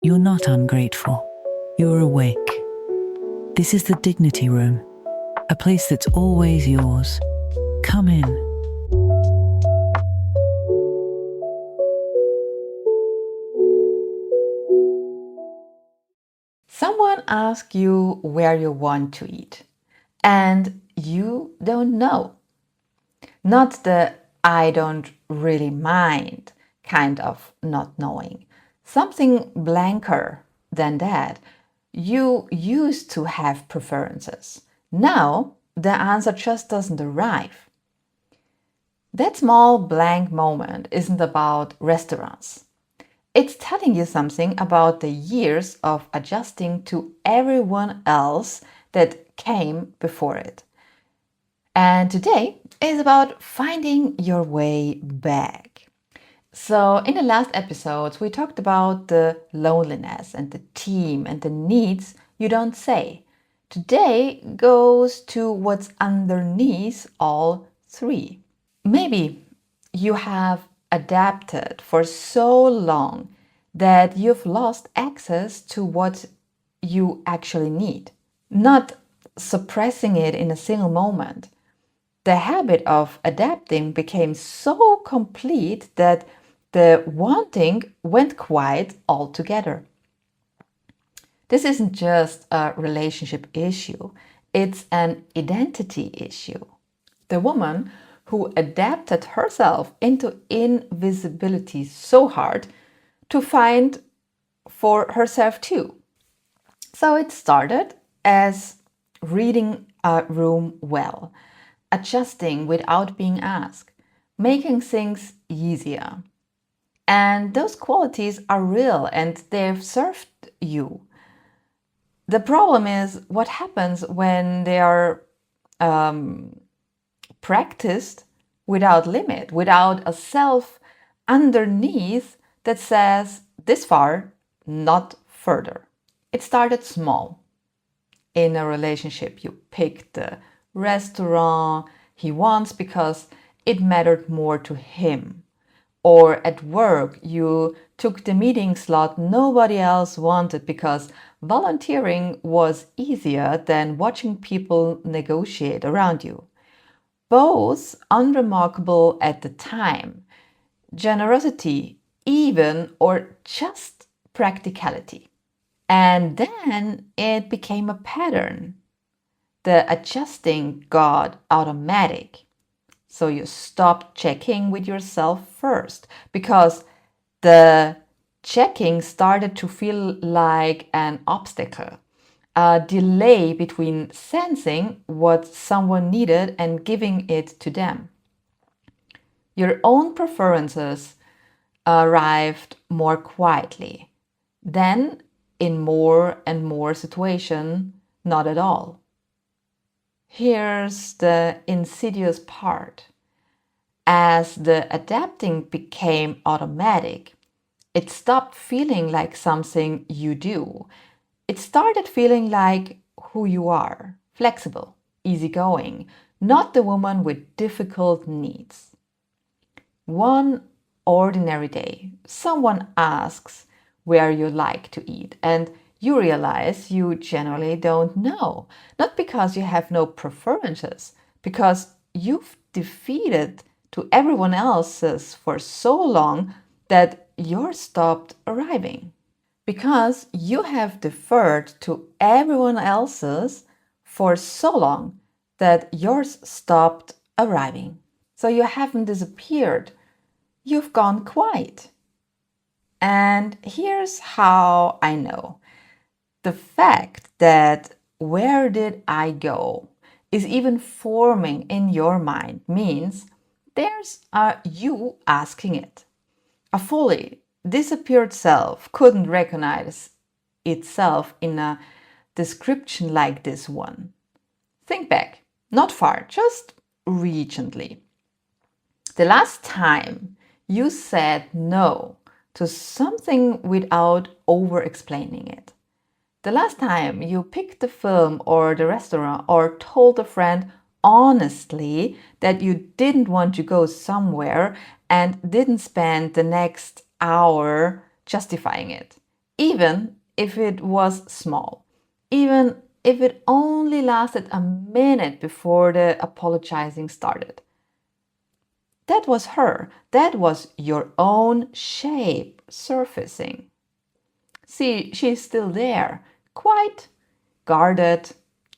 You're not ungrateful. You're awake. This is the Dignity Room, a place that's always yours. Come in. Someone asks you where you want to eat, and you don't know. Not the I don't really mind kind of not knowing. Something blanker than that. You used to have preferences. Now the answer just doesn't arrive. That small blank moment isn't about restaurants. It's telling you something about the years of adjusting to everyone else that came before it. And today is about finding your way back. So, in the last episodes, we talked about the loneliness and the team and the needs you don't say. Today goes to what's underneath all three. Maybe you have adapted for so long that you've lost access to what you actually need, not suppressing it in a single moment. The habit of adapting became so complete that the wanting went quiet altogether. This isn't just a relationship issue, it's an identity issue. The woman who adapted herself into invisibility so hard to find for herself too. So it started as reading a room well, adjusting without being asked, making things easier. And those qualities are real and they've served you. The problem is what happens when they are practiced without limit, without a self underneath that says this far, not further. It started small. In a relationship, you picked the restaurant he wants because it mattered more to him. Or at work, you took the meeting slot nobody else wanted because volunteering was easier than watching people negotiate around you. Both unremarkable at the time. Generosity, even, or just practicality. And then it became a pattern. The adjusting got automatic. So you stopped checking with yourself first because the checking started to feel like an obstacle, a delay between sensing what someone needed and giving it to them. Your own preferences arrived more quietly. Then, in more and more situations, not at all. Here's the insidious part. As the adapting became automatic, it stopped feeling like something you do. It started feeling like who you are, flexible, easygoing, not the woman with difficult needs. One ordinary day, someone asks where you like to eat, and you realize you generally don't know. Not because you have no preferences, because you've defeated to everyone else's for so long that yours stopped arriving. Because you have deferred to everyone else's for so long that yours stopped arriving. So you haven't disappeared, you've gone quiet. And here's how I know. The fact that where did I go is even forming in your mind means there's a you asking it. A fully disappeared self couldn't recognize itself in a description like this one. Think back, not far, just recently. The last time you said no to something without over explaining it. The last time you picked the film or the restaurant or told a friend honestly that you didn't want to go somewhere and didn't spend the next hour justifying it. even if it was small, even if it only lasted a minute before the apologizing started. That was her. That was your own shape surfacing. See, she's still there, quite guarded,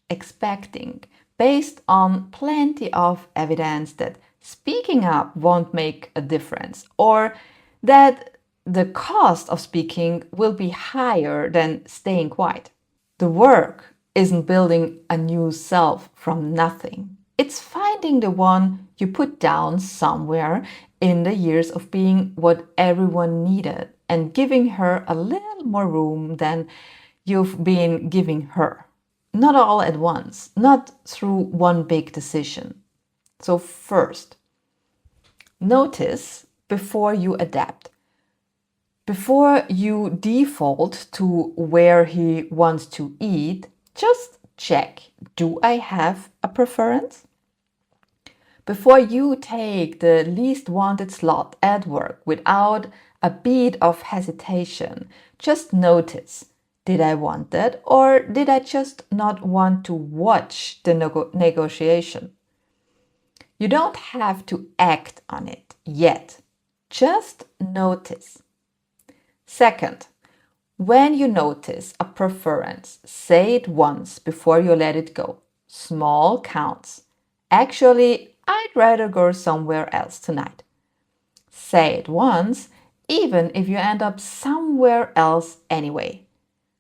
expecting, based on plenty of evidence that speaking up won't make a difference, or that the cost of speaking will be higher than staying quiet. The work isn't building a new self from nothing. It's finding the one you put down somewhere in the years of being what everyone needed and giving her a little more room than you've been giving her. Not all at once, not through one big decision. So, first, notice before you adapt. Before you default to where he wants to eat, just check, do I have a preference? Before you take the least wanted slot at work without a beat of hesitation, just notice, did I want that or did I just not want to watch the negotiation? You don't have to act on it yet, just notice. Second, when you notice a preference, say it once before you let it go. Small counts. Actually, I'd rather go somewhere else tonight. Say it once, even if you end up somewhere else anyway.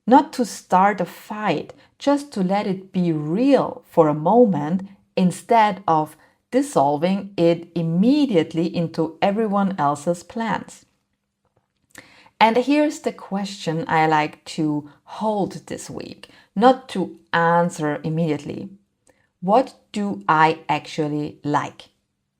Not to start a fight, just to let it be real for a moment instead of dissolving it immediately into everyone else's plans. And here's the question I like to hold this week, not to answer immediately. What do I actually like?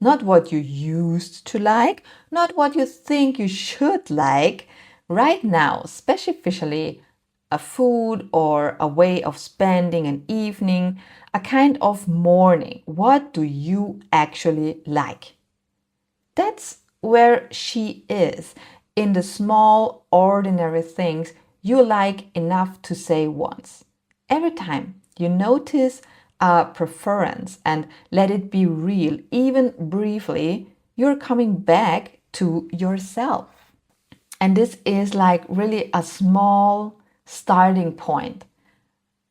Not what you used to like, not what you think you should like. Right now, specifically, a food or a way of spending an evening, a kind of morning. What do you actually like? That's where she is, in the small, ordinary things you like enough to say once. Every time you notice a preference and let it be real, even briefly, you're coming back to yourself. And this is like really a small starting point.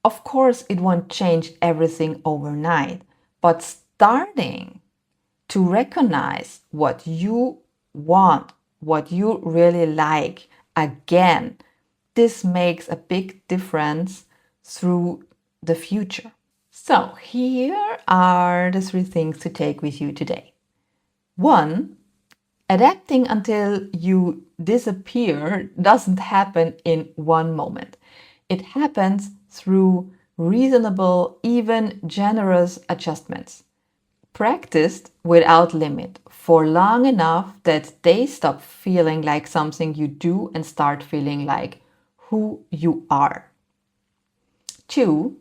Of course, it won't change everything overnight, but starting to recognize what you want, what you really like, again, this makes a big difference through the future. So, here are the 3 things to take with you today. 1, adapting until you disappear doesn't happen in one moment. It happens through reasonable, even generous adjustments, practiced without limit for long enough that they stop feeling like something you do and start feeling like who you are. 2,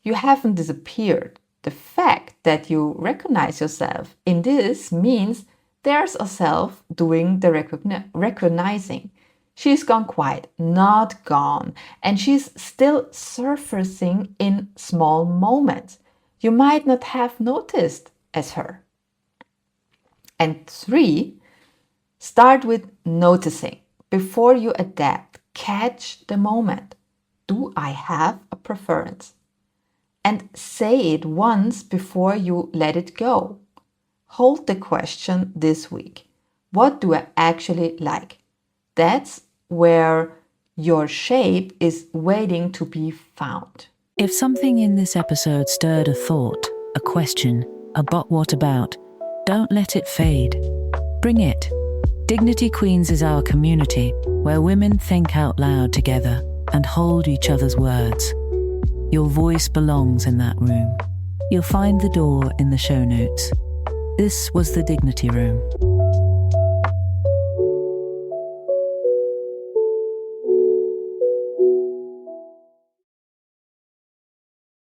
you haven't disappeared. The fact that you recognize yourself in this means there's a self doing the recognizing. She's gone quiet, not gone, and she's still surfacing in small moments you might not have noticed as her. And 3, start with noticing. Before you adapt, catch the moment. Do I have a preference? And say it once before you let it go. Hold the question this week. What do I actually like? That's where your shape is waiting to be found. If something in this episode stirred a thought, a question, a but what about, don't let it fade. Bring it. Dignity Queens is our community where women think out loud together and hold each other's words. Your voice belongs in that room. You'll find the door in the show notes. This was the Dignity Room.